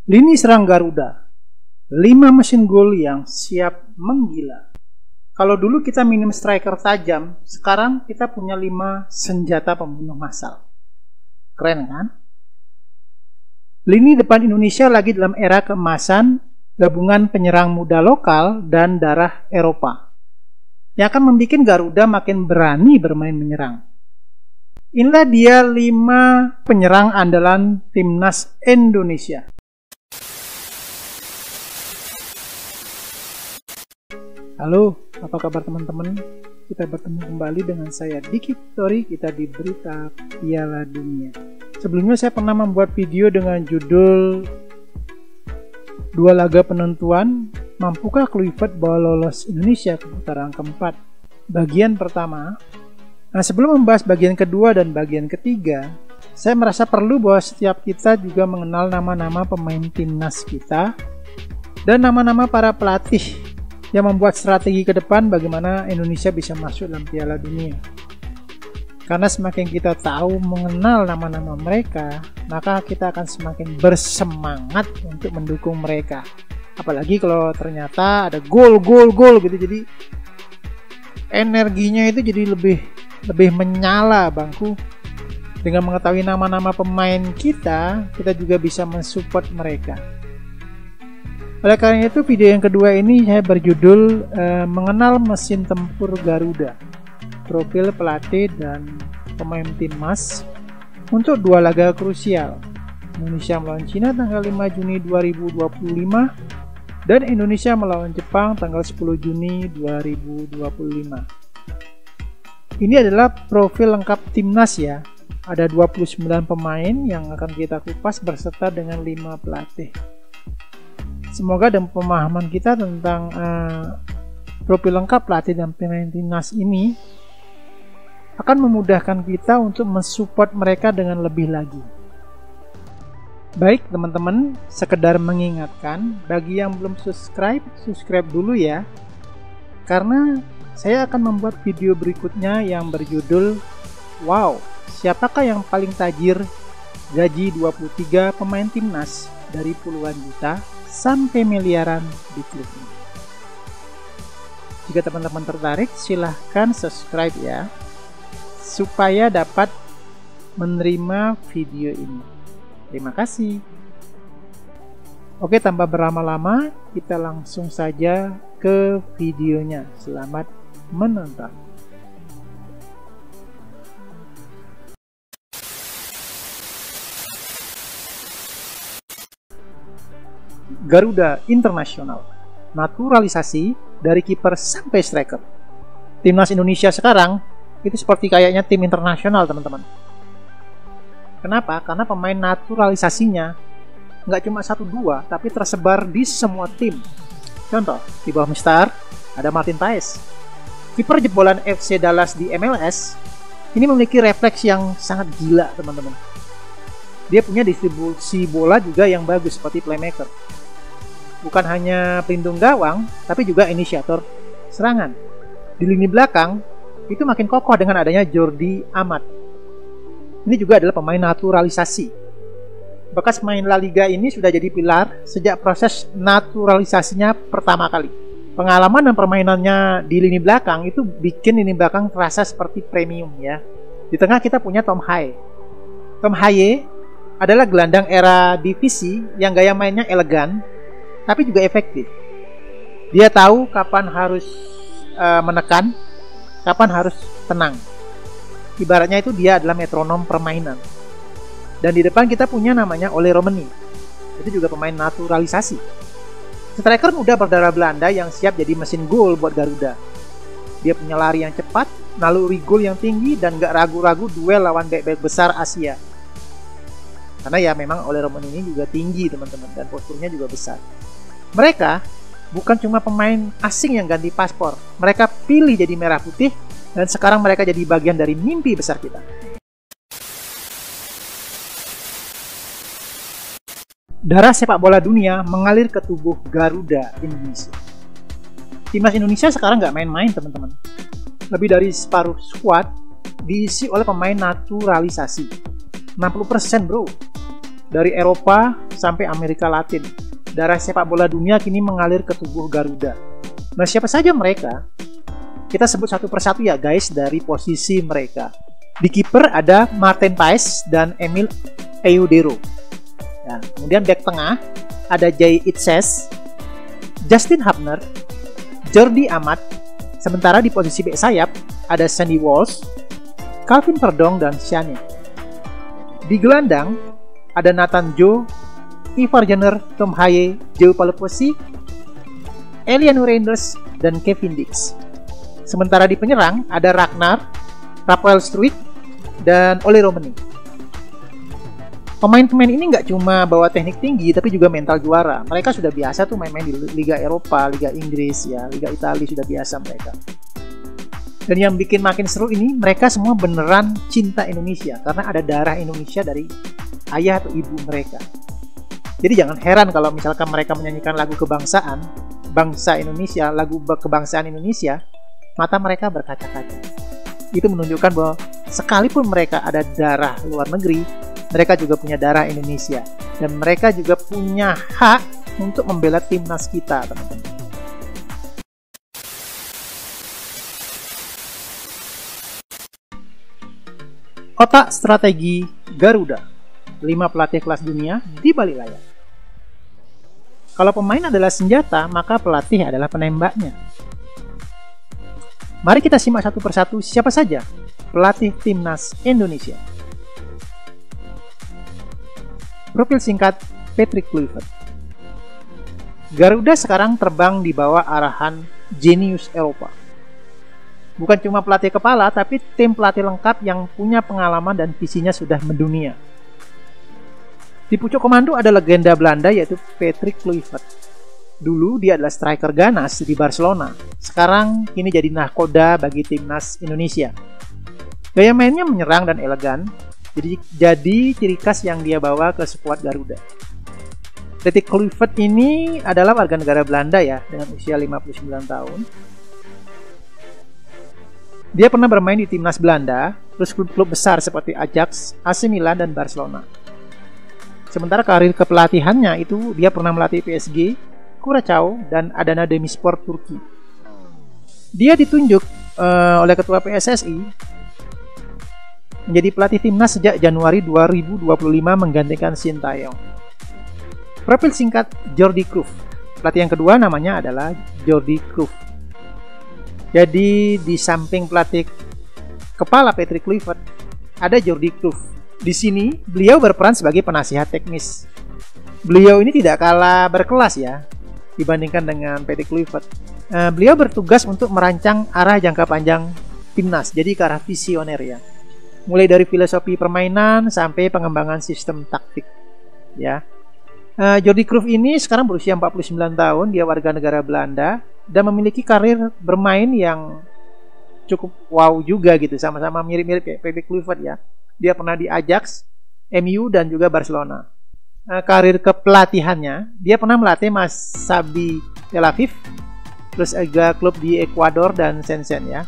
Lini serang Garuda, 5 mesin gol yang siap menggila. Kalau dulu kita minim striker tajam, sekarang kita punya 5 senjata pembunuh massal. Keren kan? Lini depan Indonesia lagi dalam era keemasan, gabungan penyerang muda lokal dan darah Eropa, yang akan membuat Garuda makin berani bermain menyerang. Inilah dia 5 penyerang andalan timnas Indonesia. Halo, apa kabar teman-teman? Kita bertemu kembali dengan saya Diki Victory, kita di Berita Piala Dunia. Sebelumnya saya pernah membuat video dengan judul 2 laga penentuan, mampukah Kluivert bawa lolos Indonesia ke putaran keempat? Bagian pertama. Nah, sebelum membahas bagian kedua dan bagian ketiga, saya merasa perlu bahwa setiap kita juga mengenal nama-nama pemain timnas kita dan nama-nama para pelatih yang membuat strategi ke depan bagaimana Indonesia bisa masuk dalam Piala Dunia. Karena semakin kita tahu mengenal nama-nama mereka, maka kita akan semakin bersemangat untuk mendukung mereka. Apalagi kalau ternyata ada gol gitu, jadi energinya itu jadi lebih menyala bangku. Dengan mengetahui nama-nama pemain kita juga bisa mensupport mereka. Oleh karena itu, video yang kedua ini saya berjudul mengenal mesin tempur Garuda, profil pelatih dan pemain timnas untuk 2 laga krusial, Indonesia melawan Cina tanggal 5 Juni 2025 dan Indonesia melawan Jepang tanggal 10 Juni 2025. Ini adalah profil lengkap timnas ya. Ada 29 pemain yang akan kita kupas berserta dengan 5 pelatih. Semoga dan pemahaman kita tentang profil lengkap pelatih dan pemain timnas ini akan memudahkan kita untuk mensupport mereka dengan lebih lagi. Baik teman-teman, sekedar mengingatkan bagi yang belum subscribe dulu ya. Karena saya akan membuat video berikutnya yang berjudul wow, siapakah yang paling tajir gaji 23 pemain timnas dari puluhan juta sampai miliaran di klub ini. Jika teman-teman tertarik, silahkan subscribe ya, supaya dapat menerima video ini. Terima kasih. Oke, tanpa berlama-lama, kita langsung saja ke videonya. Selamat menonton. Garuda Internasional, naturalisasi dari kiper sampai striker. Timnas Indonesia sekarang itu seperti kayaknya tim internasional teman-teman. Kenapa? Karena pemain naturalisasinya nggak cuma 1-2, tapi tersebar di semua tim. Contoh, di bawah Mistar ada Martin Paes, kiper jebolan FC Dallas di MLS. Ini memiliki refleks yang sangat gila teman-teman. Dia punya distribusi bola juga yang bagus seperti playmaker. Bukan hanya pelindung gawang, tapi juga inisiator serangan. Di lini belakang, itu makin kokoh dengan adanya Jordi Amat. Ini juga adalah pemain naturalisasi. Bekas pemain La Liga ini sudah jadi pilar sejak proses naturalisasinya pertama kali. Pengalaman dan permainannya di lini belakang itu bikin lini belakang terasa seperti premium ya. Di tengah kita punya Tom Haye. Tom Haye adalah gelandang era divisi yang gaya mainnya elegan, tapi juga efektif. Dia tahu kapan harus menekan, kapan harus tenang. Ibaratnya itu dia adalah metronom permainan. Dan di depan kita punya namanya Ole Romeni. Itu juga pemain naturalisasi. Striker muda berdarah Belanda yang siap jadi mesin gol buat Garuda. Dia punya lari yang cepat, naluri gol yang tinggi, dan gak ragu-ragu duel lawan bek-bek besar Asia. Karena ya memang Ole Romeni ini juga tinggi teman-teman, dan posturnya juga besar. Mereka bukan cuma pemain asing yang ganti paspor. Mereka pilih jadi merah putih, dan sekarang mereka jadi bagian dari mimpi besar kita. Darah sepak bola dunia mengalir ke tubuh Garuda Indonesia. Timnas Indonesia sekarang nggak main-main teman-teman. Lebih dari separuh squad diisi oleh pemain naturalisasi. 60% bro. Dari Eropa sampai Amerika Latin, darah sepak bola dunia kini mengalir ke tubuh Garuda. Nah, siapa saja mereka? Kita sebut satu persatu ya guys, dari posisi mereka. Di kiper ada Martin Paes dan Emil Eudero. Nah, kemudian back tengah ada Jay Itzes, Justin Hubner, Jordi Amat. Sementara di posisi back sayap ada Sandy Walsh, Calvin Perdong, dan Shane. Di gelandang ada Nathan Joe, Ivar Jenner, Tom Haye, Joe Paleposi, Eliano Reinders, dan Kevin Dix. Sementara di penyerang ada Ragnar, Rafael Struijk, dan Ole Romani. Pemain-pemain ini nggak cuma bawa teknik tinggi, tapi juga mental juara. Mereka sudah biasa tuh main-main di Liga Eropa, Liga Inggris, ya, Liga Italia sudah biasa mereka. Dan yang bikin makin seru ini, mereka semua beneran cinta Indonesia, karena ada darah Indonesia dari ayah atau ibu mereka. Jadi jangan heran kalau misalkan mereka menyanyikan lagu kebangsaan, bangsa Indonesia, lagu kebangsaan Indonesia, mata mereka berkaca-kaca. Itu menunjukkan bahwa sekalipun mereka ada darah luar negeri, mereka juga punya darah Indonesia. Dan mereka juga punya hak untuk membela timnas kita, teman-teman. Otak strategi Garuda, 5 pelatih kelas dunia di balik layar. Kalau pemain adalah senjata, maka pelatih adalah penembaknya. Mari kita simak satu persatu siapa saja pelatih timnas Indonesia. Profil singkat Patrick Kluivert. Garuda sekarang terbang di bawah arahan jenius Eropa. Bukan cuma pelatih kepala, tapi tim pelatih lengkap yang punya pengalaman dan visinya sudah mendunia. Di pucuk komando ada legenda Belanda yaitu Patrick Kluivert. Dulu dia adalah striker ganas di Barcelona. Sekarang kini jadi nahkoda bagi timnas Indonesia. Gaya mainnya menyerang dan elegan, jadi ciri khas yang dia bawa ke skuad Garuda. Patrick Kluivert ini adalah warga negara Belanda ya, dengan usia 59 tahun. Dia pernah bermain di timnas Belanda, terus klub-klub besar seperti Ajax, AC Milan, dan Barcelona. Sementara karir kepelatihannya itu dia pernah melatih PSG, Curaçao, dan Adana Demirspor Turki. Dia ditunjuk oleh ketua PSSI menjadi pelatih timnas sejak Januari 2025 menggantikan Sintayong. Profil singkat Jordi Cruyff. Pelatih yang kedua namanya adalah Jordi Cruyff. Jadi di samping pelatih kepala Patrick Kluivert ada Jordi Cruyff. Di sini beliau berperan sebagai penasihat teknis. Beliau ini tidak kalah berkelas ya dibandingkan dengan Patrick Kluivert. Beliau bertugas untuk merancang arah jangka panjang timnas, jadi ke arah visioner ya. Mulai dari filosofi permainan sampai pengembangan sistem taktik ya. Jordi Cruyff ini sekarang berusia 49 tahun, dia warga negara Belanda dan memiliki karir bermain yang cukup wow juga gitu, sama-sama mirip-mirip kayak Patrick Kluivert ya. Dia pernah di Ajax, MU, dan juga Barcelona. Karir kepelatihannya, dia pernah melatih Maccabi Tel Aviv, terus juga klub di Ekuador dan Shenzhen ya.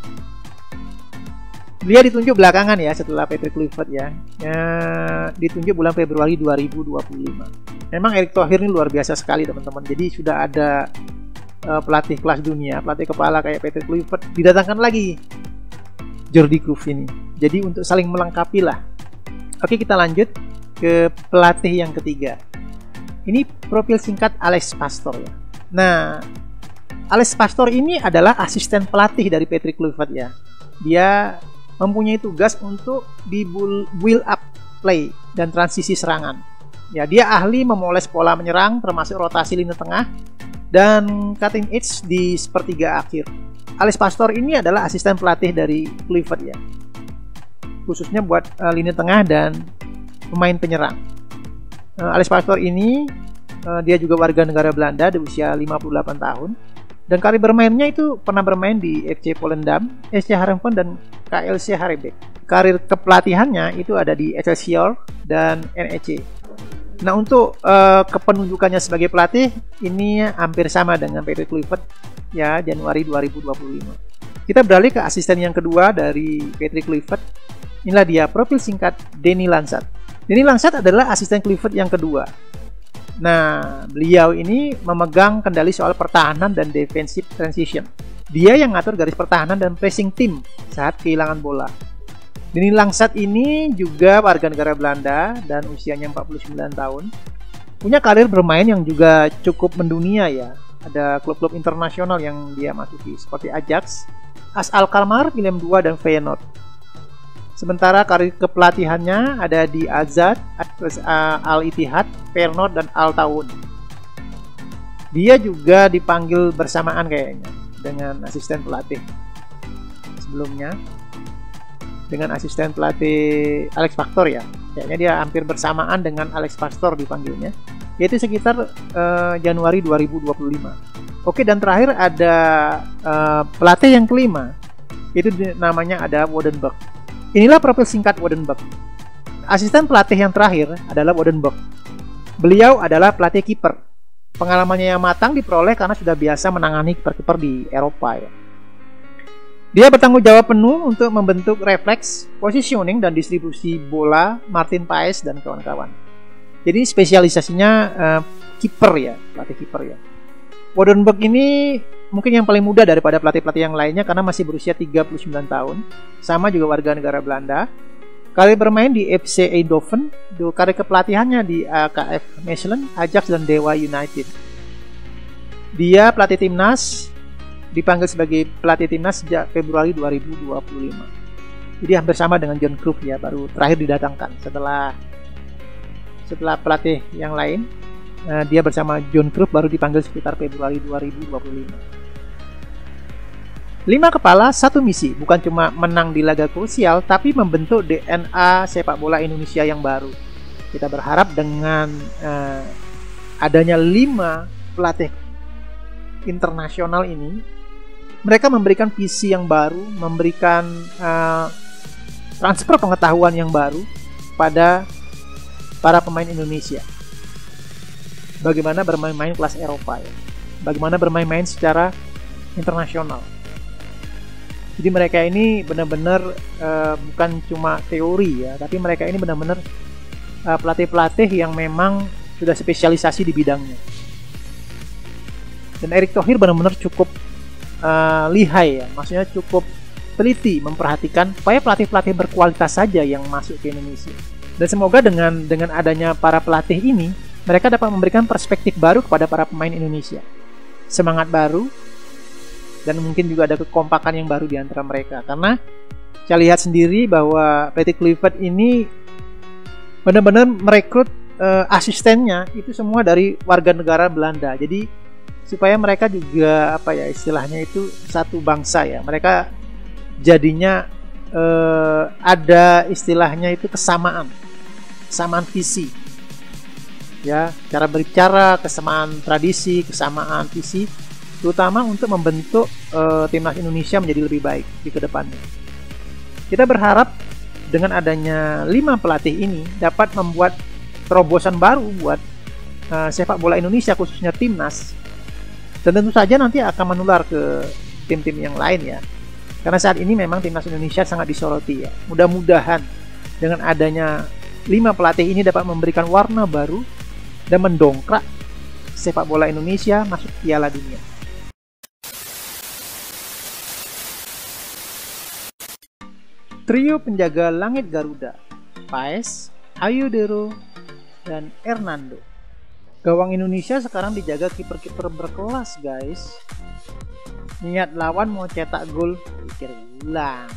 Dia ditunjuk belakangan ya setelah Patrick Kluivert ya. Ditunjuk bulan Februari 2025. Memang Erick Thohir ini luar biasa sekali teman-teman. Jadi sudah ada pelatih kelas dunia, pelatih kepala kayak Patrick Kluivert, didatangkan lagi Jordi Cruyff ini. Jadi untuk saling melengkapi lah. Oke, kita lanjut ke pelatih yang ketiga. Ini profil singkat Alex Pastoor ya. Nah, Alex Pastoor ini adalah asisten pelatih dari Patrick Kluivert ya. Dia mempunyai tugas untuk di build up play dan transisi serangan. Ya, dia ahli memoles pola menyerang termasuk rotasi lini tengah dan cutting edge di sepertiga akhir. Alex Pastoor ini adalah asisten pelatih dari Kluivert ya. Khususnya buat lini tengah dan pemain penyerang. Alex Pastoor ini dia juga warga negara Belanda di usia 58 tahun. Dan karir bermainnya itu pernah bermain di FC Volendam, SC Heerenveen, dan KLC Harrebek. Karir kepelatihannya itu ada di Excelsior dan NEC. Nah, untuk kepenunjukannya sebagai pelatih ini hampir sama dengan Patrick Kluivert ya, Januari 2025. Kita beralih ke asisten yang kedua dari Patrick Kluivert. Inilah dia, profil singkat Denny Lansat. Denny Langsat adalah asisten Kluivert yang kedua. Nah, beliau ini memegang kendali soal pertahanan dan defensive transition. Dia yang ngatur garis pertahanan dan pressing tim saat kehilangan bola. Denny Langsat ini juga warga negara Belanda dan usianya 49 tahun. Punya karir bermain yang juga cukup mendunia ya. Ada klub-klub internasional yang dia masuki seperti Ajax, AS Alkmaar, Willem II, dan Feyenoord. Sementara karir kepelatihannya ada di Azad, Al-Ittihad, Feyenoord, dan Al Tawun. Dia juga dipanggil bersamaan kayaknya dengan asisten pelatih sebelumnya, dengan asisten pelatih Alex Factor ya. Kayaknya dia hampir bersamaan dengan Alex Factor dipanggilnya, yaitu sekitar Januari 2025. Oke, dan terakhir ada pelatih yang kelima, itu namanya ada Woudenberg. Inilah profil singkat Woudenberg. Asisten pelatih yang terakhir adalah Woudenberg. Beliau adalah pelatih kiper. Pengalamannya yang matang diperoleh karena sudah biasa menangani kiper-kiper di Eropa ya. Dia bertanggung jawab penuh untuk membentuk refleks, positioning, dan distribusi bola Martin Paes dan kawan-kawan. Jadi spesialisasinya kiper ya, pelatih kiper ya. Woudenberg ini mungkin yang paling muda daripada pelatih-pelatih yang lainnya karena masih berusia 39 tahun. Sama juga warga negara Belanda. Karir bermain di FC Eindhoven, karir kepelatihannya di AKF Mechelen, Ajax, dan Dewa United. Dia pelatih timnas, dipanggil sebagai pelatih timnas sejak Februari 2025. Jadi hampir sama dengan John Cruyff ya, baru terakhir didatangkan setelah pelatih yang lain. Dia bersama John Cruyff baru dipanggil sekitar Februari 2025. 5 kepala, 1 misi. Bukan cuma menang di laga krusial, tapi membentuk DNA sepak bola Indonesia yang baru. Kita berharap dengan adanya 5 pelatih internasional ini, mereka memberikan visi yang baru, memberikan transfer pengetahuan yang baru pada para pemain Indonesia. Bagaimana bermain-main kelas Eropa ya. Bagaimana bermain-main secara internasional. Jadi mereka ini benar-benar bukan cuma teori ya, tapi mereka ini benar-benar pelatih-pelatih yang memang sudah spesialisasi di bidangnya. Dan Erick Thohir benar-benar cukup lihai ya, maksudnya cukup teliti memperhatikan supaya pelatih-pelatih berkualitas saja yang masuk ke Indonesia. Dan semoga dengan adanya para pelatih ini, mereka dapat memberikan perspektif baru kepada para pemain Indonesia. Semangat baru, dan mungkin juga ada kekompakan yang baru di antara mereka. Karena saya lihat sendiri bahwa pelatih Kluivert ini benar-benar merekrut asistennya itu semua dari warga negara Belanda. Jadi supaya mereka juga istilahnya itu satu bangsa ya. Mereka jadinya ada istilahnya itu kesamaan visi. Ya, cara berbicara, kesamaan tradisi, kesamaan visi, terutama untuk membentuk timnas Indonesia menjadi lebih baik di kedepannya. Kita berharap dengan adanya 5 pelatih ini dapat membuat terobosan baru buat sepak bola Indonesia, khususnya timnas. Dan tentu saja nanti akan menular ke tim-tim yang lain ya. Karena saat ini memang timnas Indonesia sangat disoroti ya. Mudah-mudahan dengan adanya 5 pelatih ini dapat memberikan warna baru dan mendongkrak sepak bola Indonesia masuk Piala Dunia. Trio penjaga langit Garuda, Paes, Ayodero, dan Hernando. Gawang Indonesia sekarang dijaga kiper-kiper berkelas guys. Niat lawan mau cetak gol, pikir ulang.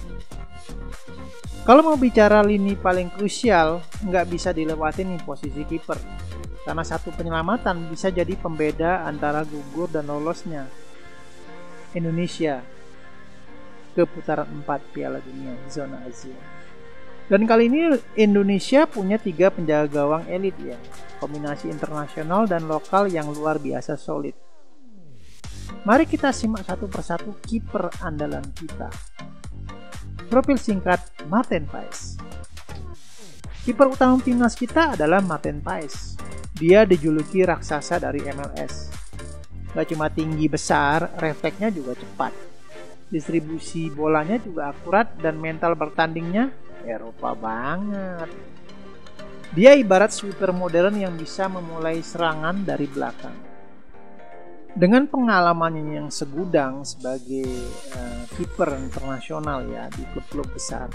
Kalau mau bicara lini paling krusial, nggak bisa dilewatin nih posisi kiper. Karena satu penyelamatan bisa jadi pembeda antara gugur dan lolosnya Indonesia ke putaran 4 Piala Dunia zona Asia. Dan kali ini Indonesia punya 3 penjaga gawang elit ya, kombinasi internasional dan lokal yang luar biasa solid. Mari kita simak satu persatu kiper andalan kita. Profil singkat Martin Paes. Kiper utama timnas kita adalah Martin Paes. Dia dijuluki raksasa dari MLS. Gak cuma tinggi besar, refleksnya juga cepat. Distribusi bolanya juga akurat dan mental bertandingnya Eropa banget. Dia ibarat sweeper modern yang bisa memulai serangan dari belakang. Dengan pengalamannya yang segudang sebagai kiper internasional ya di klub-klub besar,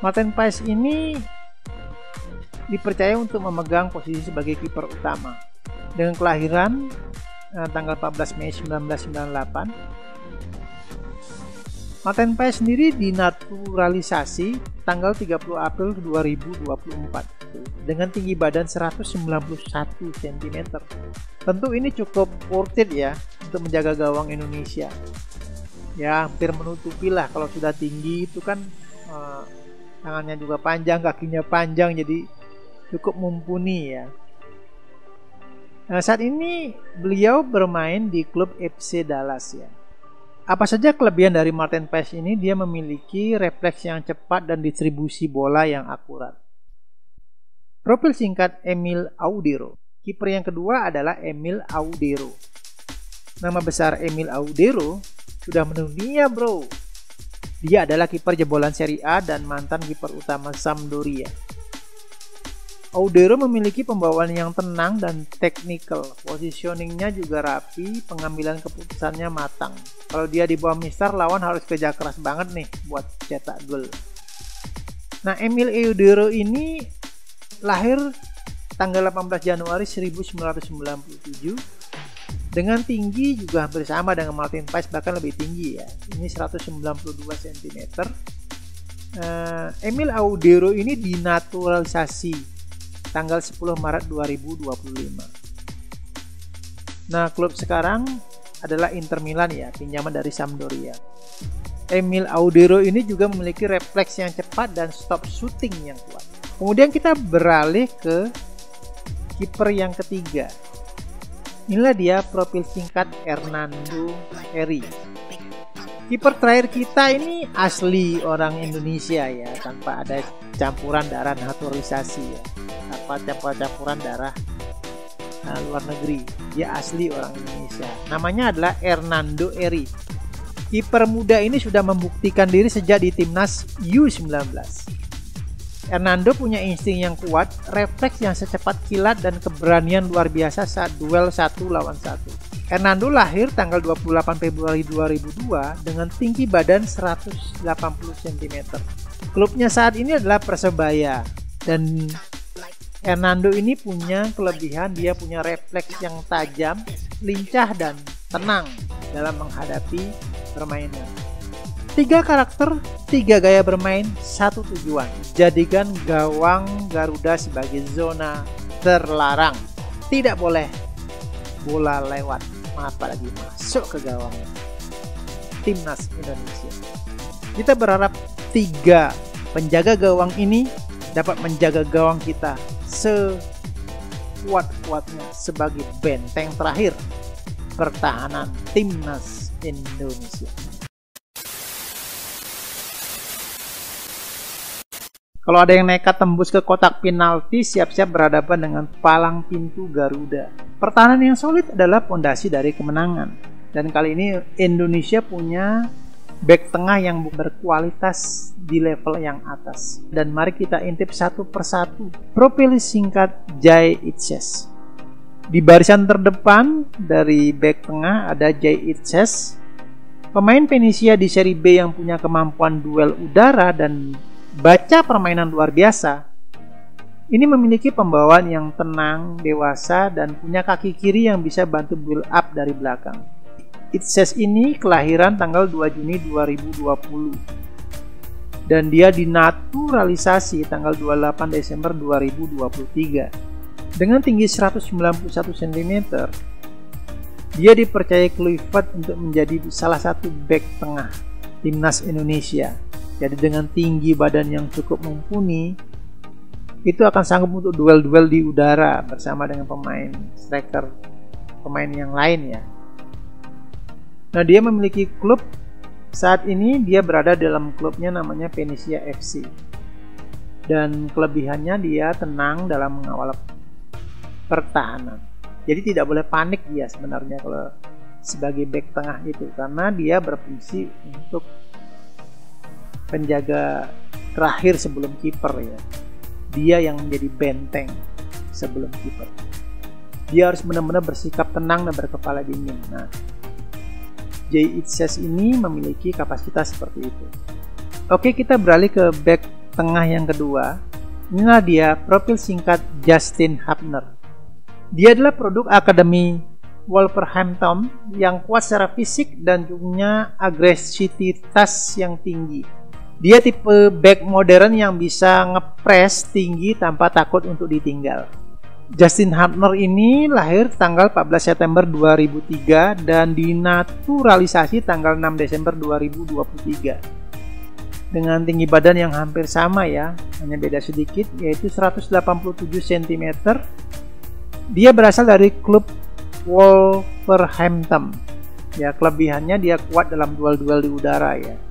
Maarten Paes ini dipercaya untuk memegang posisi sebagai kiper utama. Dengan kelahiran tanggal 14 Mei 1998, Maarten Paes sendiri dinaturalisasi tanggal 30 April 2024 dengan tinggi badan 191 cm. Tentu ini cukup worth it ya untuk menjaga gawang Indonesia. Ya hampir menutupi lah, kalau sudah tinggi itu kan tangannya juga panjang, kakinya panjang, jadi cukup mumpuni ya. Nah, saat ini beliau bermain di klub FC Dallas ya. Apa saja kelebihan dari Maarten Paes ini? Dia memiliki refleks yang cepat dan distribusi bola yang akurat. Profil singkat Emil Audero. Kiper yang kedua adalah Emil Audero. Nama besar Emil Audero sudah mendunia bro. Dia adalah kiper jebolan Serie A dan mantan kiper utama Sampdoria. Audero memiliki pembawaan yang tenang dan teknikal. Positioningnya juga rapi, pengambilan keputusannya matang. Kalau dia di bawah mister, lawan harus kerja keras banget nih buat cetak gol. Nah, Emil Audero ini lahir tanggal 18 Januari 1997 dengan tinggi juga hampir sama dengan Maarten Paes, bahkan lebih tinggi ya. Ini 192 cm. Emil Audero ini dinaturalisasi tanggal 10 Maret 2025. Nah, klub sekarang adalah Inter Milan ya, pinjaman dari Sampdoria. Emil Audero ini juga memiliki refleks yang cepat dan stop shooting yang kuat. Kemudian kita beralih ke kiper yang ketiga. Inilah dia profil singkat Hernando Heri. Kiper terakhir kita ini asli orang Indonesia ya, tanpa ada campuran darah naturalisasi ya, tanpa campuran darah luar negeri. Dia asli orang Indonesia. Namanya adalah Hernando Heri. Kiper muda ini sudah membuktikan diri sejak di timnas U19. Hernando punya insting yang kuat, refleks yang secepat kilat, dan keberanian luar biasa saat duel 1 lawan 1. Hernando lahir tanggal 28 Februari 2002 dengan tinggi badan 180 cm. Klubnya saat ini adalah Persebaya, dan Hernando ini punya kelebihan, dia punya refleks yang tajam, lincah, dan tenang dalam menghadapi permainan. 3 karakter, 3 gaya bermain, 1 tujuan. Jadikan gawang Garuda sebagai zona terlarang. Tidak boleh bola lewat, apalagi masuk ke gawang timnas Indonesia. Kita berharap 3 penjaga gawang ini dapat menjaga gawang kita sekuat-kuatnya sebagai benteng terakhir pertahanan timnas Indonesia. Kalau ada yang nekat tembus ke kotak penalti, siap-siap berhadapan dengan palang pintu Garuda. Pertahanan yang solid adalah pondasi dari kemenangan. Dan kali ini Indonesia punya back tengah yang berkualitas di level yang atas. Dan mari kita intip satu persatu. Profil singkat Jay Itses. Di barisan terdepan dari back tengah ada Jay Itses, pemain Venezia di Serie B yang punya kemampuan duel udara dan baca permainan luar biasa. Ini memiliki pembawaan yang tenang, dewasa, dan punya kaki kiri yang bisa bantu build up dari belakang. Itses ini kelahiran tanggal 2 Juni 2020 dan dia dinaturalisasi tanggal 28 Desember 2023. Dengan tinggi 191 cm, dia dipercaya Kluivert untuk menjadi salah satu back tengah timnas Indonesia. Jadi dengan tinggi badan yang cukup mumpuni, itu akan sanggup untuk duel-duel di udara bersama dengan pemain striker, pemain yang lain ya. Nah, dia memiliki klub saat ini, dia berada dalam klubnya namanya Venezia FC. Dan kelebihannya dia tenang dalam mengawal pertahanan. Jadi tidak boleh panik dia sebenarnya kalau sebagai back tengah itu, karena dia berfungsi untuk penjaga terakhir sebelum kiper ya. dia yang menjadi benteng sebelum kiper. Dia harus benar-benar bersikap tenang dan berkepala dingin. Nah, Jay Itzes ini memiliki kapasitas seperti itu. Oke, kita beralih ke back tengah yang kedua. Inilah dia, profil singkat Justin Hubner. Dia adalah produk Akademi Wolverhampton yang kuat secara fisik dan punya agresivitas yang tinggi. Dia tipe back modern yang bisa ngepres tinggi tanpa takut untuk ditinggal. Justin Hubner ini lahir tanggal 14 September 2003 dan dinaturalisasi tanggal 6 Desember 2023. Dengan tinggi badan yang hampir sama ya, hanya beda sedikit, yaitu 187 cm. Dia berasal dari klub Wolverhampton. Ya, kelebihannya dia kuat dalam duel-duel di udara ya,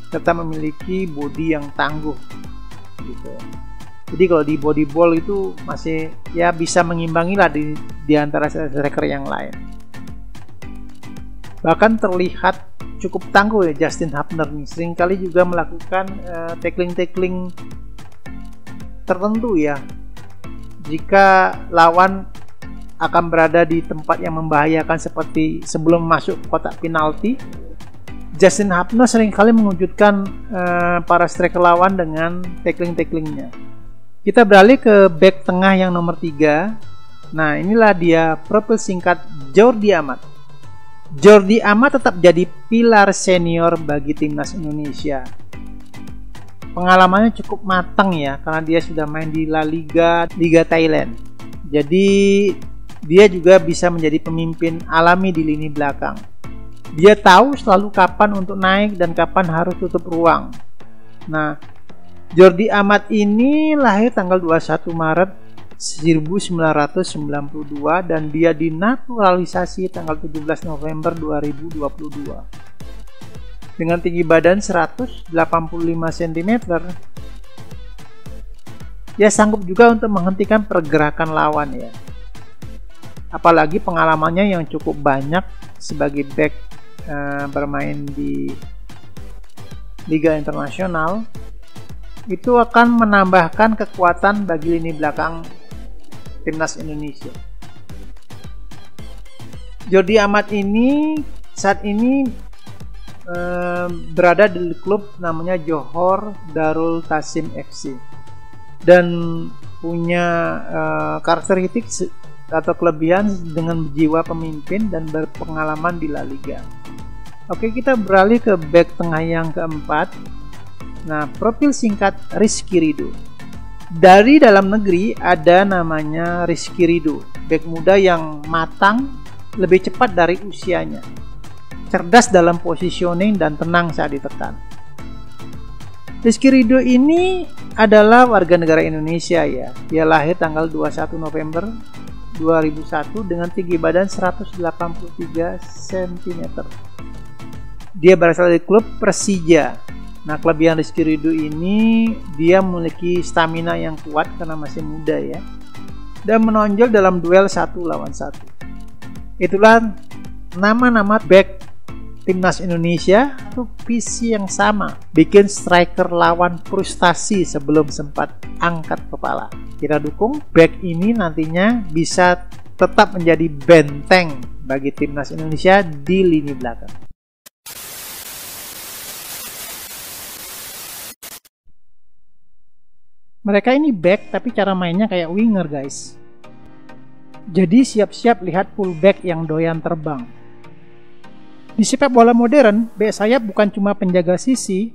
serta memiliki bodi yang tangguh gitu. Jadi kalau di body ball itu masih ya bisa mengimbangi lah di antara striker yang lain. Bahkan terlihat cukup tangguh ya Justin Hubner nih. Seringkali juga melakukan tackling-tackling tertentu ya. Jika lawan akan berada di tempat yang membahayakan seperti sebelum masuk kotak penalti, Justin Hubner seringkali mengejutkan para striker lawan dengan tackling-tacklingnya. Kita beralih ke back tengah yang nomor 3. Nah, inilah dia, profil singkat Jordi Amat. Jordi Amat tetap jadi pilar senior bagi timnas Indonesia. Pengalamannya cukup matang ya, karena dia sudah main di La Liga, Liga Thailand. Jadi dia juga bisa menjadi pemimpin alami di lini belakang. Dia tahu selalu kapan untuk naik dan kapan harus tutup ruang. Nah, Jordi Amat ini lahir tanggal 21 Maret 1992 dan dia dinaturalisasi tanggal 17 November 2022. Dengan tinggi badan 185 cm, dia sanggup juga untuk menghentikan pergerakan lawan ya. Apalagi pengalamannya yang cukup banyak sebagai back bermain di Liga Internasional, itu akan menambahkan kekuatan bagi lini belakang timnas Indonesia. Jordi Amat ini saat ini berada di klub namanya Johor Darul Tasim FC dan punya karakteristik atau kelebihan dengan jiwa pemimpin dan berpengalaman di La Liga. Oke, kita beralih ke back tengah yang keempat. Nah, profil singkat Rizky Ridho. Dari dalam negeri ada namanya Rizky Ridho, bek muda yang matang, lebih cepat dari usianya, cerdas dalam positioning dan tenang saat ditekan. Rizky Ridho ini adalah warga negara Indonesia ya. Dia lahir tanggal 21 November 2001 dengan tinggi badan 183 cm. Dia berasal dari klub Persija. Nah, kelebihan Rizky Ridho ini, dia memiliki stamina yang kuat karena masih muda ya, dan menonjol dalam duel 1 lawan 1. Itulah nama-nama back timnas Indonesia. Itu visi yang sama, bikin striker lawan frustasi sebelum sempat angkat kepala. Kita dukung back ini nantinya bisa tetap menjadi benteng bagi timnas Indonesia di lini belakang. Mereka ini back tapi cara mainnya kayak winger guys. Jadi siap-siap lihat fullback yang doyan terbang. Di sepak bola modern, back sayap bukan cuma penjaga sisi,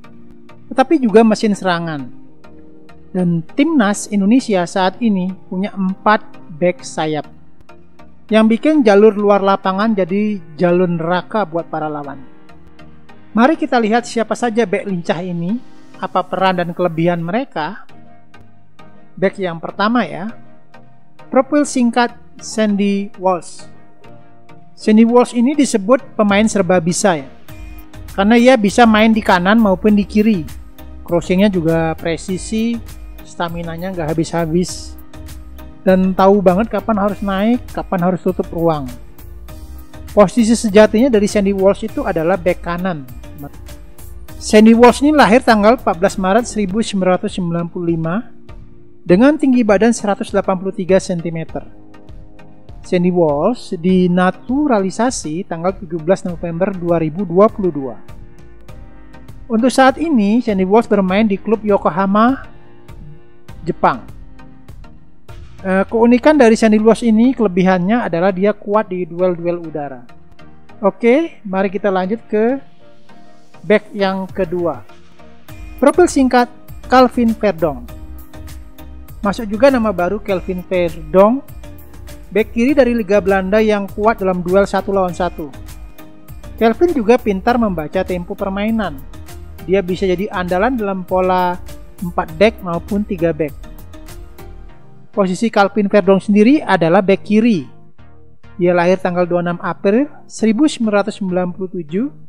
tetapi juga mesin serangan. Dan timnas Indonesia saat ini punya 4 back sayap, yang bikin jalur luar lapangan jadi jalur neraka buat para lawan. Mari kita lihat siapa saja back lincah ini, apa peran dan kelebihan mereka. Back yang pertama ya, profil singkat Sandy Walsh. Sandy Walsh ini disebut pemain serba bisa ya, karena ia bisa main di kanan maupun di kiri. Crossingnya juga presisi, staminanya nggak habis-habis, dan tahu banget kapan harus naik, kapan harus tutup ruang. Posisi sejatinya dari Sandy Walsh itu adalah back kanan. Sandy Walsh ini lahir tanggal 14 Maret 1995 dengan tinggi badan 183 cm. Sandy Walsh dinaturalisasi tanggal 17 November 2022. Untuk saat ini, Sandy Walsh bermain di klub Yokohama, Jepang. Keunikan dari Sandy Walsh ini, kelebihannya adalah dia kuat di duel-duel udara. Oke, mari kita lanjut ke back yang kedua. Profil singkat Calvin Verdonk. Masuk juga nama baru Calvin Verdonk, bek kiri dari Liga Belanda yang kuat dalam duel 1 lawan 1. Calvin juga pintar membaca tempo permainan. Dia bisa jadi andalan dalam pola 4 back maupun 3 back. Posisi Calvin Verdonk sendiri adalah bek kiri. Dia lahir tanggal 26 April 1997.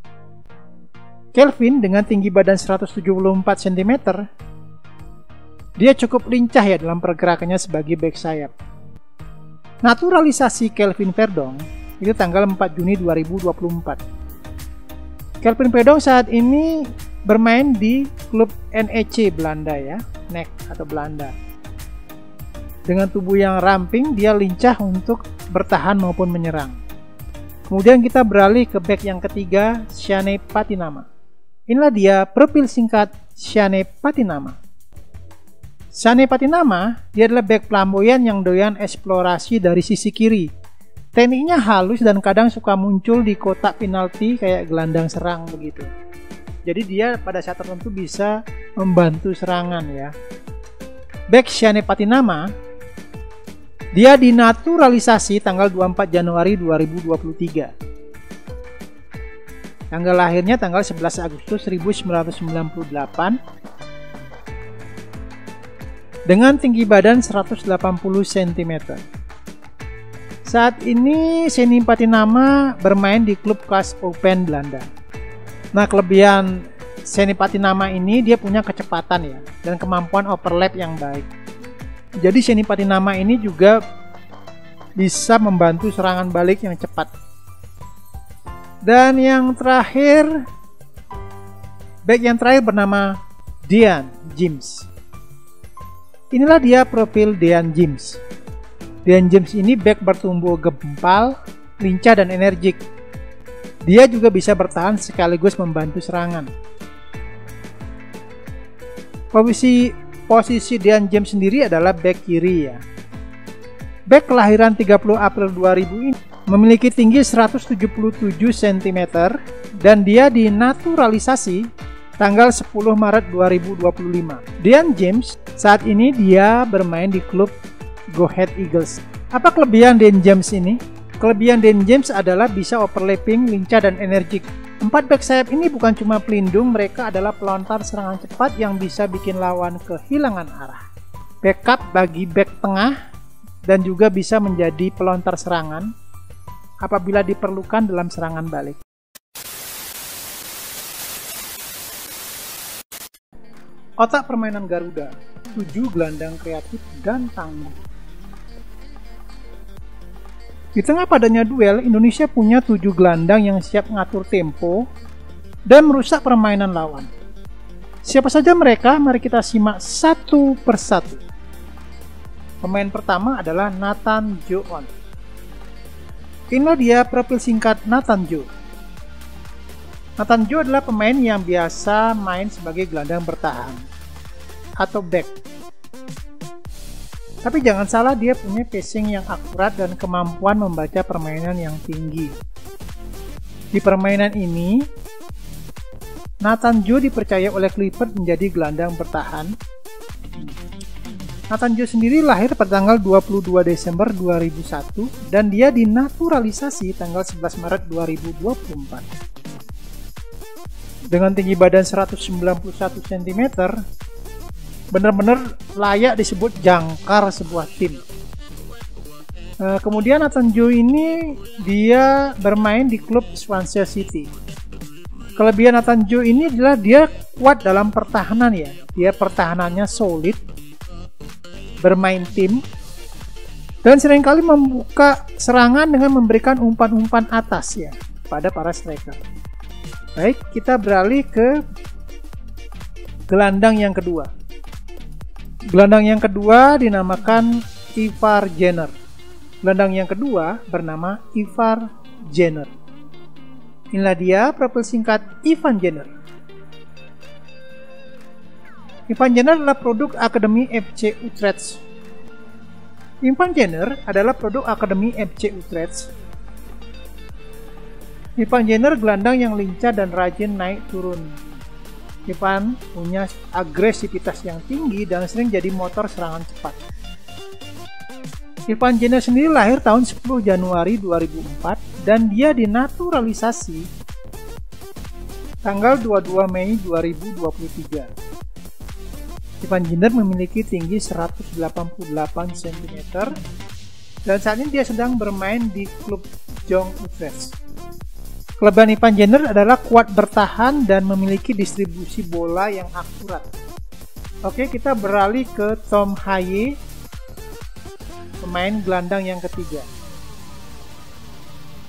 Calvin dengan tinggi badan 174 cm. Dia cukup lincah ya dalam pergerakannya sebagai bek sayap. Naturalisasi Calvin Verdonk itu tanggal 4 Juni 2024. Calvin Verdonk saat ini bermain di klub NEC Belanda ya, NEC atau Belanda. Dengan tubuh yang ramping, dia lincah untuk bertahan maupun menyerang. Kemudian kita beralih ke bek yang ketiga, Shane Patinama. Inilah dia profil singkat Shane Patinama. Shane Patinama, dia adalah bek flamboyan yang doyan eksplorasi dari sisi kiri. Tekniknya halus dan kadang suka muncul di kotak penalti kayak gelandang serang begitu. Jadi dia pada saat tertentu bisa membantu serangan ya. Bek Shane Patinama, dia dinaturalisasi tanggal 24 Januari 2023. Tanggal lahirnya tanggal 11 Agustus 1998. Dengan tinggi badan 180 cm. Saat ini Shane Patinama bermain di klub kelas Open Belanda. Nah, kelebihan Shane Patinama ini dia punya kecepatan ya dan kemampuan overlap yang baik. Jadi Shane Patinama ini juga bisa membantu serangan balik yang cepat. Dan yang terakhir, back yang terakhir bernama Dean James. Inilah dia profil Dean James. Dean James ini back bertumbuh gempal, lincah dan energik. Dia juga bisa bertahan sekaligus membantu serangan. Posisi Dean James sendiri adalah back kiri ya. Back kelahiran 30 April 2000 ini memiliki tinggi 177 cm dan dia dinaturalisasi tanggal 10 Maret 2025. Dean James saat ini dia bermain di klub Go Ahead Eagles. Apa kelebihan Dean James ini? Kelebihan Dean James adalah bisa overlapping, lincah dan energik. 4 back sayap ini bukan cuma pelindung, mereka adalah pelontar serangan cepat yang bisa bikin lawan kehilangan arah. Backup bagi back tengah dan juga bisa menjadi pelontar serangan apabila diperlukan dalam serangan balik. Otak permainan Garuda, 7 gelandang kreatif dan tangguh. Di tengah padatnya duel, Indonesia punya 7 gelandang yang siap mengatur tempo dan merusak permainan lawan. Siapa saja mereka? Mari kita simak satu persatu. Pemain pertama adalah Nathan Joon. Inilah dia profil singkat Nathan Jo. Nathan Jo adalah pemain yang biasa main sebagai gelandang bertahan atau back. Tapi jangan salah, dia punya passing yang akurat dan kemampuan membaca permainan yang tinggi. Di permainan ini, Nathan Jo dipercaya oleh Clifford menjadi gelandang bertahan. Nathan Jo sendiri lahir pada tanggal 22 Desember 2001 dan dia dinaturalisasi tanggal 11 Maret 2024. Dengan tinggi badan 191 cm, benar-benar layak disebut jangkar sebuah tim. Kemudian Nathan Jo ini dia bermain di klub Swansea City. Kelebihan Nathan Jo ini adalah dia kuat dalam pertahanan ya. Dia pertahanannya solid, bermain tim, dan seringkali membuka serangan dengan memberikan umpan-umpan atas ya pada para striker. Baik, kita beralih ke gelandang yang kedua. Gelandang yang kedua dinamakan Ivar Jenner. Gelandang yang kedua bernama Ivar Jenner. Inilah dia profil singkat Ivan Jenner. Ivan Jenner adalah produk Akademi FC Utrecht. Ivan Jenner adalah produk Akademi FC Utrecht. Ivan Jenner gelandang yang lincah dan rajin naik turun. Ivan punya agresivitas yang tinggi dan sering jadi motor serangan cepat. Ivan Jenner sendiri lahir tahun 10 Januari 2004 dan dia dinaturalisasi tanggal 22 Mei 2023. Ivan Jenner memiliki tinggi 188 cm dan saat ini dia sedang bermain di klub Jong Utrecht. Kelebihan Ivan Jenner adalah kuat bertahan dan memiliki distribusi bola yang akurat. Oke, kita beralih ke Tom Haye, pemain gelandang yang ketiga.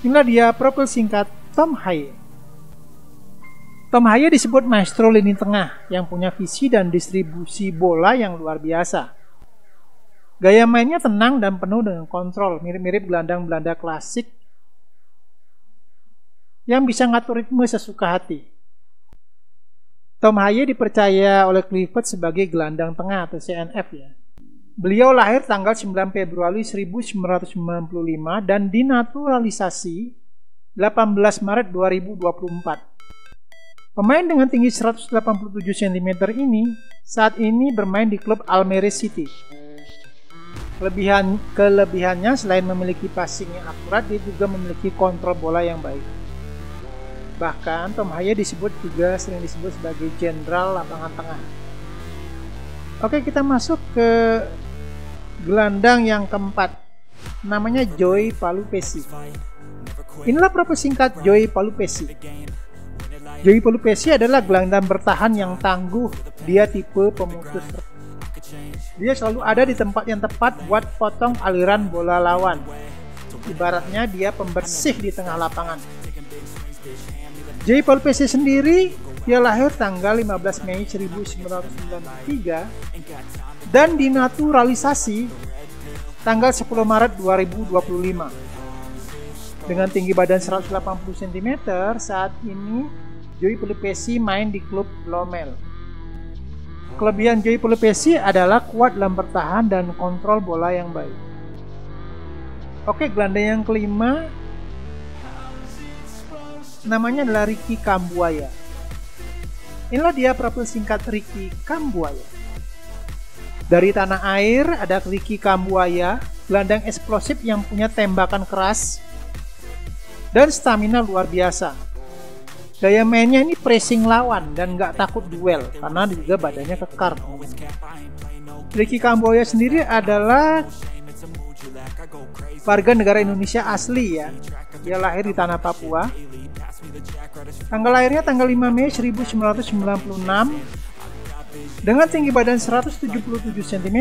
Inilah dia profil singkat Tom Haye. Tom Haye disebut maestro lini tengah yang punya visi dan distribusi bola yang luar biasa. Gaya mainnya tenang dan penuh dengan kontrol, mirip-mirip gelandang Belanda klasik yang bisa ngatur ritme sesuka hati. Tom Haye dipercaya oleh Clifford sebagai gelandang tengah atau CNF ya. Beliau lahir tanggal 9 Februari 1995 dan dinaturalisasi 18 Maret 2024. Pemain dengan tinggi 187 cm ini saat ini bermain di klub Almere City. Kelebihannya selain memiliki passing yang akurat, dia juga memiliki kontrol bola yang baik. Bahkan Tom Haye juga sering disebut sebagai jenderal lapangan tengah. Oke, kita masuk ke gelandang yang keempat. Namanya Joey Palupesi. Inilah profil singkat Joey Palupesi. Joey Palupesi adalah gelandang bertahan yang tangguh. Dia tipe pemutus. Dia selalu ada di tempat yang tepat buat potong aliran bola lawan. Ibaratnya dia pembersih di tengah lapangan. Joey Palupesi sendiri, dia lahir tanggal 15 Mei 1993 dan dinaturalisasi tanggal 10 Maret 2025. Dengan tinggi badan 180 cm, saat ini Joey Palupesi main di klub Lommel. Kelebihan Joey Palupesi adalah kuat dalam bertahan dan kontrol bola yang baik. Oke, gelandang yang kelima namanya adalah Ricky Kambuaya. Inilah dia profil singkat Ricky Kambuaya. Dari tanah air ada Ricky Kambuaya, gelandang eksplosif yang punya tembakan keras dan stamina luar biasa. Gaya mainnya ini pressing lawan dan nggak takut duel karena juga badannya kekar. Ricky Kambuaya sendiri adalah warga negara Indonesia asli ya. Dia lahir di tanah Papua. Tanggal lahirnya tanggal 5 Mei 1996. Dengan tinggi badan 177 cm,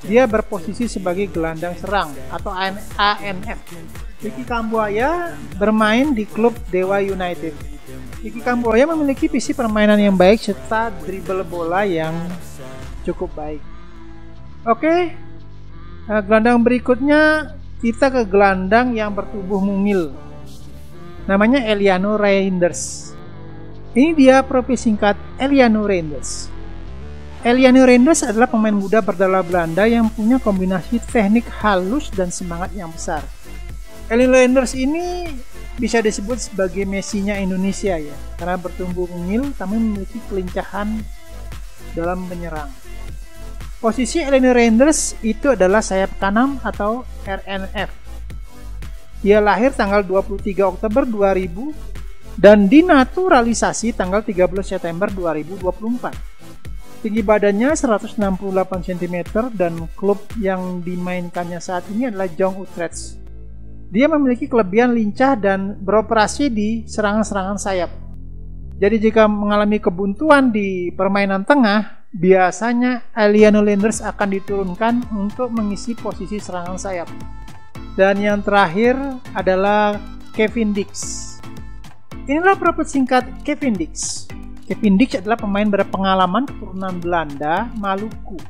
dia berposisi sebagai gelandang serang atau ANF. Ricky Kambuaya bermain di klub Dewa United. Ricky Kambuaya memiliki visi permainan yang baik serta dribble bola yang cukup baik. Oke, gelandang berikutnya kita ke gelandang yang bertubuh mungil. Namanya Eliano Reinders. Ini dia profil singkat Eliano Reinders. Eliano Reinders adalah pemain muda berdarah Belanda yang punya kombinasi teknik halus dan semangat yang besar. Eliano Reinders ini bisa disebut sebagai Messi-nya Indonesia ya, karena bertumbuh mungil tapi memiliki kelincahan dalam menyerang. Posisi Eliano Reinders itu adalah sayap kanan atau RNF. Dia lahir tanggal 23 Oktober 2000 dan dinaturalisasi tanggal 13 September 2024. Tinggi badannya 168 cm dan klub yang dimainkannya saat ini adalah Jong Utrecht. Dia memiliki kelebihan lincah dan beroperasi di serangan-serangan sayap. Jadi jika mengalami kebuntuan di permainan tengah, biasanya Eliano Reinders akan diturunkan untuk mengisi posisi serangan sayap. Dan yang terakhir adalah Kevin Dix. Inilah profil singkat Kevin Dix. Kevin Dix adalah pemain berpengalaman keturunan Belanda, Maluku.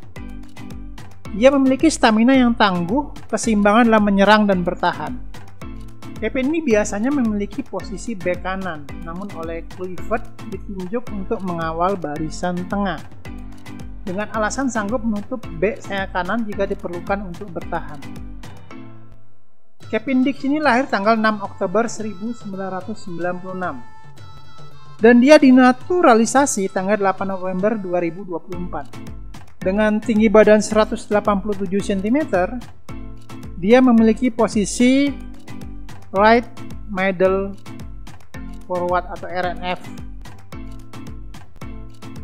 Ia memiliki stamina yang tangguh, keseimbangan dalam menyerang dan bertahan. Kevin ini biasanya memiliki posisi bek kanan, namun oleh Kluivert ditunjuk untuk mengawal barisan tengah, dengan alasan sanggup menutup bek sayap kanan jika diperlukan untuk bertahan. Kevin Dix ini lahir tanggal 6 Oktober 1996. Dan dia dinaturalisasi tanggal 8 November 2024. Dengan tinggi badan 187 cm, dia memiliki posisi right middle forward atau RNF.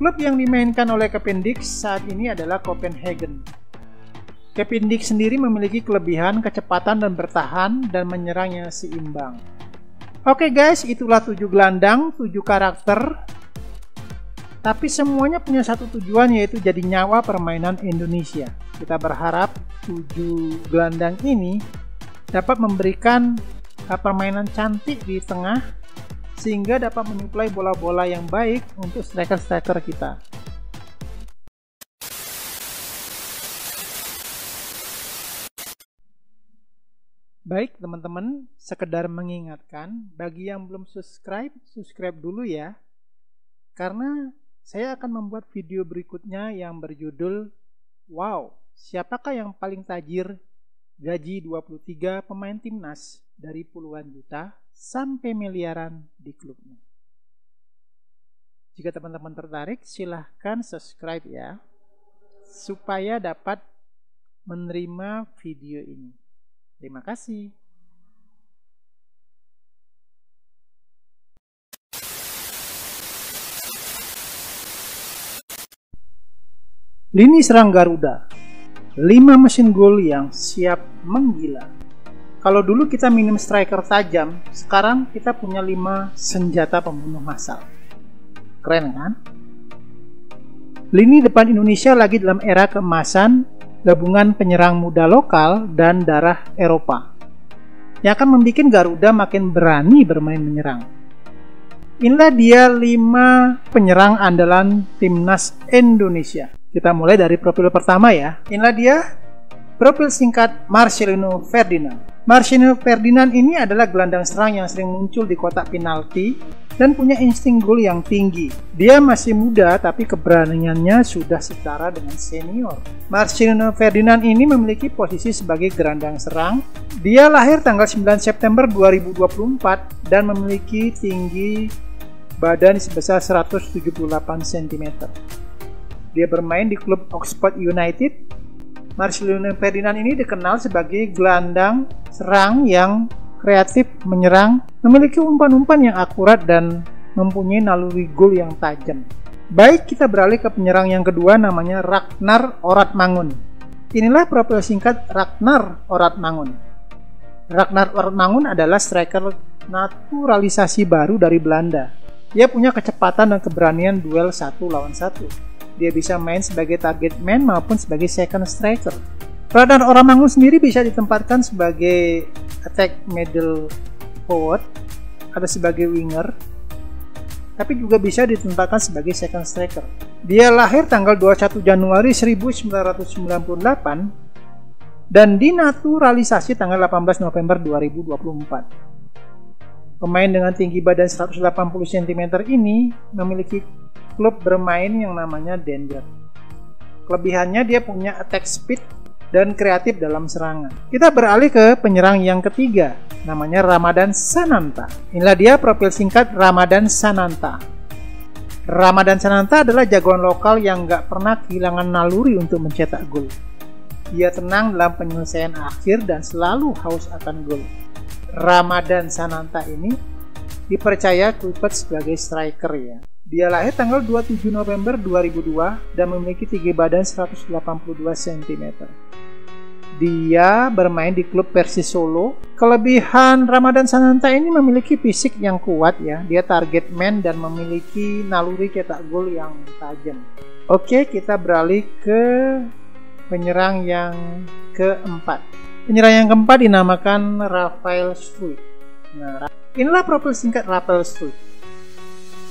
Klub yang dimainkan oleh Kevin Dix saat ini adalah Copenhagen. Kevin Dix sendiri memiliki kelebihan kecepatan dan bertahan dan menyerangnya seimbang. Oke guys, itulah 7 gelandang, 7 karakter. Tapi semuanya punya satu tujuan, yaitu jadi nyawa permainan Indonesia. Kita berharap 7 gelandang ini dapat memberikan permainan cantik di tengah, sehingga dapat menyuplai bola-bola yang baik untuk striker-striker kita. Baik teman-teman, sekedar mengingatkan, bagi yang belum subscribe dulu ya. Karena saya akan membuat video berikutnya yang berjudul Wow, siapakah yang paling tajir gaji 23 pemain timnas dari puluhan juta sampai miliaran di klubnya. Jika teman-teman tertarik, silahkan subscribe ya, supaya dapat menerima video ini. Terima kasih. Lini serang Garuda, 5 mesin gol yang siap menggila. Kalau dulu kita minim striker tajam, sekarang kita punya 5 senjata pembunuh massal. Keren kan? Lini depan Indonesia lagi dalam era keemasan gabungan penyerang muda lokal dan darah Eropa, yang akan membuat Garuda makin berani bermain menyerang. Inilah dia 5 penyerang andalan timnas Indonesia. Kita mulai dari profil pertama ya. Inilah dia profil singkat Marcelino Ferdinand. Marcelino Ferdinand ini adalah gelandang serang yang sering muncul di kotak penalti dan punya insting gol yang tinggi. Dia masih muda tapi keberaniannya sudah setara dengan senior. Marcelino Ferdinand ini memiliki posisi sebagai gelandang serang. Dia lahir tanggal 9 September 2024 dan memiliki tinggi badan sebesar 178 cm. Dia bermain di klub Oxford United. Marcelino Ferdinand ini dikenal sebagai gelandang serang yang kreatif menyerang, memiliki umpan-umpan yang akurat dan mempunyai naluri gol yang tajam. Baik, kita beralih ke penyerang yang kedua, namanya Ragnar Oratmangun. Inilah profil singkat Ragnar Oratmangun. Ragnar Oratmangun adalah striker naturalisasi baru dari Belanda. Dia punya kecepatan dan keberanian duel 1 lawan 1. Dia bisa main sebagai target man maupun sebagai second striker. Ragnar Oratmangun sendiri bisa ditempatkan sebagai attack middle forward, ada sebagai winger, tapi juga bisa ditempatkan sebagai second striker. Dia lahir tanggal 21 Januari 1998 dan dinaturalisasi tanggal 18 November 2024. Pemain dengan tinggi badan 180 cm ini memiliki klub bermain yang namanya Denver. Kelebihannya dia punya attack speed dan kreatif dalam serangan. Kita beralih ke penyerang yang ketiga, namanya Ramadan Sananta. Inilah dia profil singkat Ramadan Sananta. Ramadan Sananta adalah jagoan lokal yang gak pernah kehilangan naluri untuk mencetak gol. Dia tenang dalam penyelesaian akhir dan selalu haus akan gol. Ramadan Sananta ini dipercaya Kluivert sebagai striker ya. Dia lahir tanggal 27 November 2002 dan memiliki tinggi badan 182 cm. Dia bermain di klub Persis Solo. Kelebihan Ramadan Sananta ini memiliki fisik yang kuat ya. Dia target man dan memiliki naluri cetak gol yang tajam. Oke, kita beralih ke penyerang yang keempat. Penyerang yang keempat dinamakan Rafael Struijk. Nah, inilah profil singkat Rafael Struijk.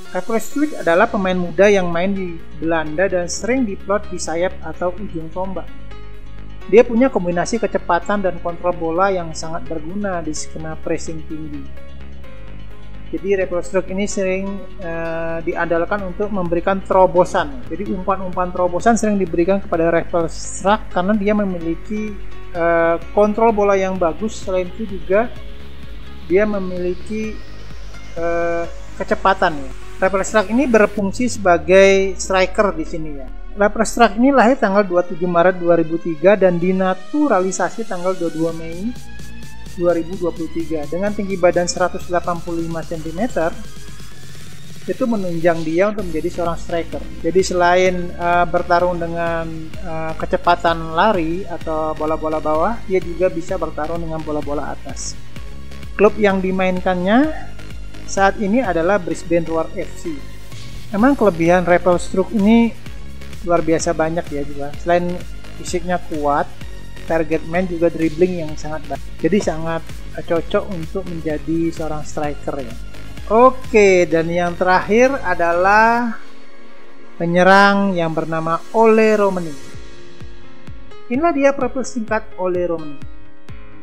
Rafael Struijk adalah pemain muda yang main di Belanda dan sering diplot di sayap atau ujung tombak. Dia punya kombinasi kecepatan dan kontrol bola yang sangat berguna di skema pressing tinggi. Jadi Rafael Struijk ini sering diandalkan untuk memberikan terobosan. Jadi umpan-umpan terobosan sering diberikan kepada Rafael Struijk karena dia memiliki kontrol bola yang bagus. Selain itu juga dia memiliki kecepatan ya. Rafael Struijk ini berfungsi sebagai striker di sini ya. Rafael Struijk ini lahir tanggal 27 Maret 2003 dan dinaturalisasi tanggal 22 Mei 2023 dengan tinggi badan 185 cm. Itu menunjang dia untuk menjadi seorang striker. Jadi selain bertarung dengan kecepatan lari atau bola-bola bawah, dia juga bisa bertarung dengan bola-bola atas. Klub yang dimainkannya saat ini adalah Brisbane Roar FC. Memang kelebihan Rafael Struijk ini luar biasa banyak ya juga. Selain fisiknya kuat, target man juga dribbling yang sangat baik. Jadi sangat cocok untuk menjadi seorang striker ya. Oke, dan yang terakhir adalah penyerang yang bernama Ole Romani. Inilah dia profil singkat Ole Romani.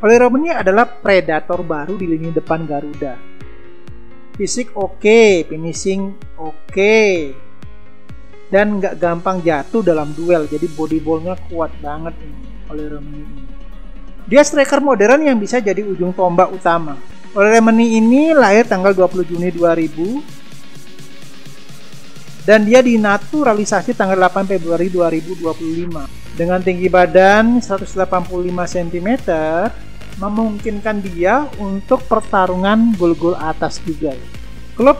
Ole Romani adalah predator baru di lini depan Garuda. Fisik oke, finishing oke, dan nggak gampang jatuh dalam duel. Jadi body ballnya kuat banget ini Ole Romani ini. Dia striker modern yang bisa jadi ujung tombak utama. Ole Romani ini lahir tanggal 20 Juni 2000 dan dia dinaturalisasi tanggal 8 Februari 2025 dengan tinggi badan 185 cm. Memungkinkan dia untuk pertarungan gol-gol atas juga. Klub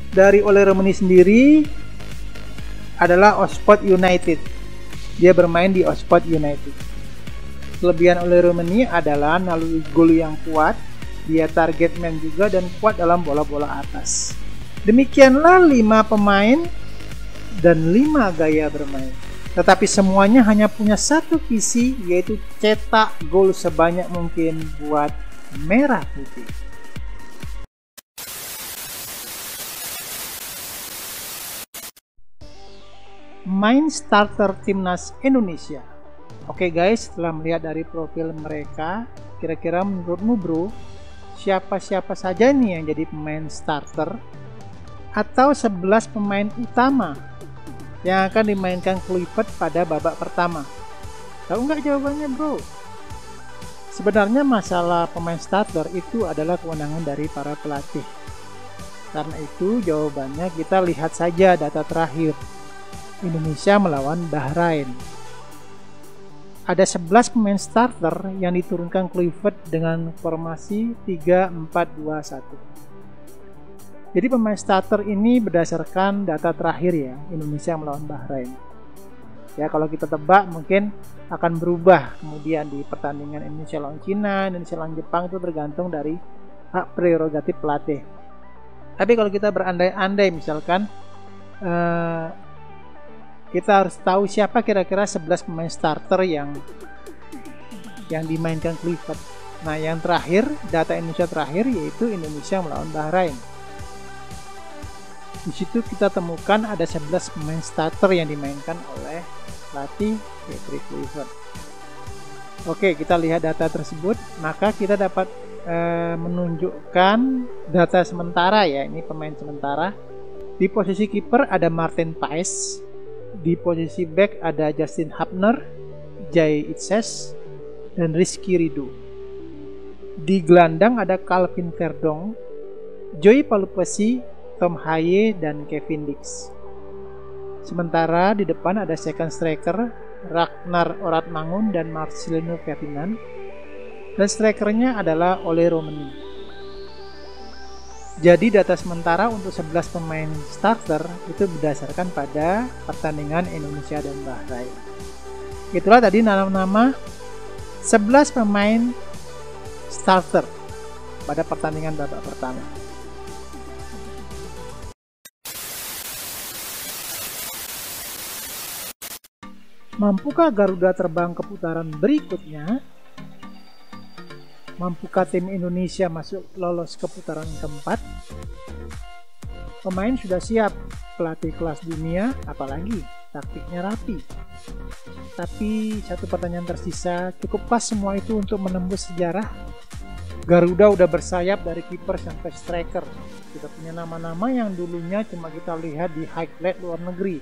dari Ole Romani sendiri adalah Oxford United. Dia bermain di Oxford United. Kelebihan Ole Romani adalah naluri gol yang kuat, dia target man juga dan kuat dalam bola-bola atas. Demikianlah 5 pemain dan 5 gaya bermain. Tetapi semuanya hanya punya satu visi, yaitu cetak gol sebanyak mungkin buat Merah Putih. Main starter timnas Indonesia. Oke guys, setelah melihat dari profil mereka, kira-kira menurutmu bro, siapa-siapa saja nih yang jadi pemain starter atau 11 pemain utama yang akan dimainkan Kluivert pada babak pertama? Tahu nggak jawabannya bro? Sebenarnya masalah pemain starter itu adalah kewenangan dari para pelatih. Karena itu jawabannya kita lihat saja data terakhir. Indonesia melawan Bahrain. Ada 11 pemain starter yang diturunkan Kluivert dengan formasi 3-4-2-1. Jadi pemain starter ini berdasarkan data terakhir ya, Indonesia melawan Bahrain. Ya kalau kita tebak mungkin akan berubah kemudian di pertandingan Indonesia lawan Cina, Indonesia lawan Jepang, itu tergantung dari hak prerogatif pelatih. Tapi kalau kita berandai-andai misalkan kita harus tahu siapa kira-kira 11 pemain starter yang dimainkan Kluivert. Nah yang terakhir, data Indonesia terakhir yaitu Indonesia melawan Bahrain. Di situ kita temukan ada 11 pemain starter yang dimainkan oleh pelatih Patrick Kluivert. Oke, kita lihat data tersebut, maka kita dapat menunjukkan data sementara ya, ini pemain sementara. Di posisi kiper ada Martin Paes, di posisi back ada Justin Hubner, Jay Itzes, dan Rizky Ridho. Di gelandang ada Calvin Verdong, Joey Palupesi, Tom Haye, dan Kevin Dix. Sementara di depan ada second striker Ragnar Oratmangun dan Marcelino Ferdinand, dan strikernya adalah Ole Romani. Jadi data sementara untuk 11 pemain starter itu berdasarkan pada pertandingan Indonesia dan Bahrain. Itulah tadi nama-nama 11 pemain starter pada pertandingan babak pertama. Mampukah Garuda terbang ke putaran berikutnya? Mampukah tim Indonesia lolos ke putaran keempat? Pemain sudah siap, pelatih kelas dunia, apalagi taktiknya rapi. Tapi satu pertanyaan tersisa, cukupkah semua itu untuk menembus sejarah? Garuda udah bersayap dari kiper sampai striker. Sudah punya nama-nama yang dulunya cuma kita lihat di highlight luar negeri.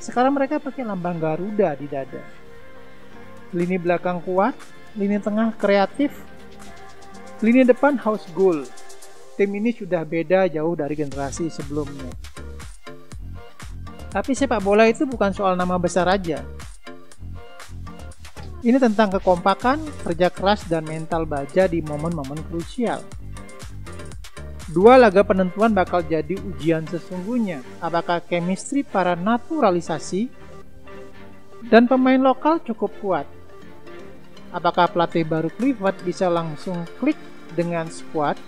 Sekarang mereka pakai lambang Garuda di dada. Lini belakang kuat, lini tengah kreatif, lini depan house goal. Tim ini sudah beda jauh dari generasi sebelumnya. Tapi sepak bola itu bukan soal nama besar aja. Ini tentang kekompakan, kerja keras, dan mental baja di momen-momen krusial. Dua laga penentuan bakal jadi ujian sesungguhnya. Apakah chemistry para naturalisasi dan pemain lokal cukup kuat? Apakah pelatih baru Clifford bisa langsung klik dengan squad?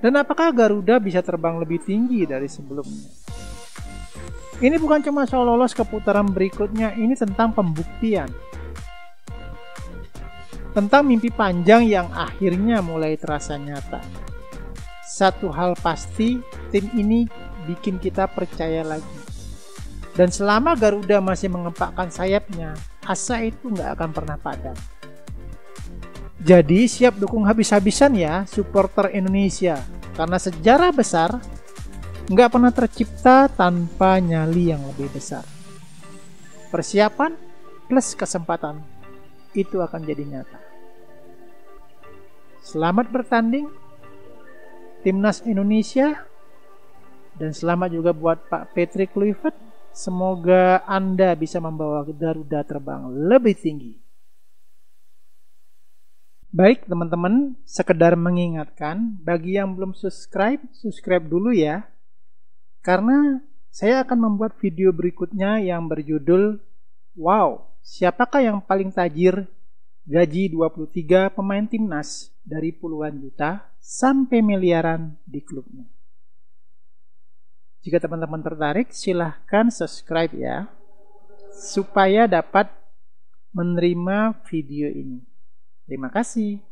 Dan apakah Garuda bisa terbang lebih tinggi dari sebelumnya? Ini bukan cuma soal lolos ke putaran berikutnya, ini tentang pembuktian. Tentang mimpi panjang yang akhirnya mulai terasa nyata. Satu hal pasti, tim ini bikin kita percaya lagi. Dan selama Garuda masih mengepakkan sayapnya, asa itu nggak akan pernah padam. Jadi siap dukung habis-habisan ya supporter Indonesia, karena sejarah besar nggak pernah tercipta tanpa nyali yang lebih besar. Persiapan plus kesempatan itu akan jadi nyata. Selamat bertanding Timnas Indonesia, dan selamat juga buat Pak Patrick Kluivert. Semoga Anda bisa membawa Garuda terbang lebih tinggi. Baik teman-teman, sekedar mengingatkan, bagi yang belum subscribe dulu ya. Karena saya akan membuat video berikutnya yang berjudul Wow, siapakah yang paling tajir? Gaji 23 pemain timnas dari puluhan juta sampai miliaran di klubnya. Jika teman-teman tertarik, silahkan subscribe ya, supaya dapat menerima video ini. Terima kasih.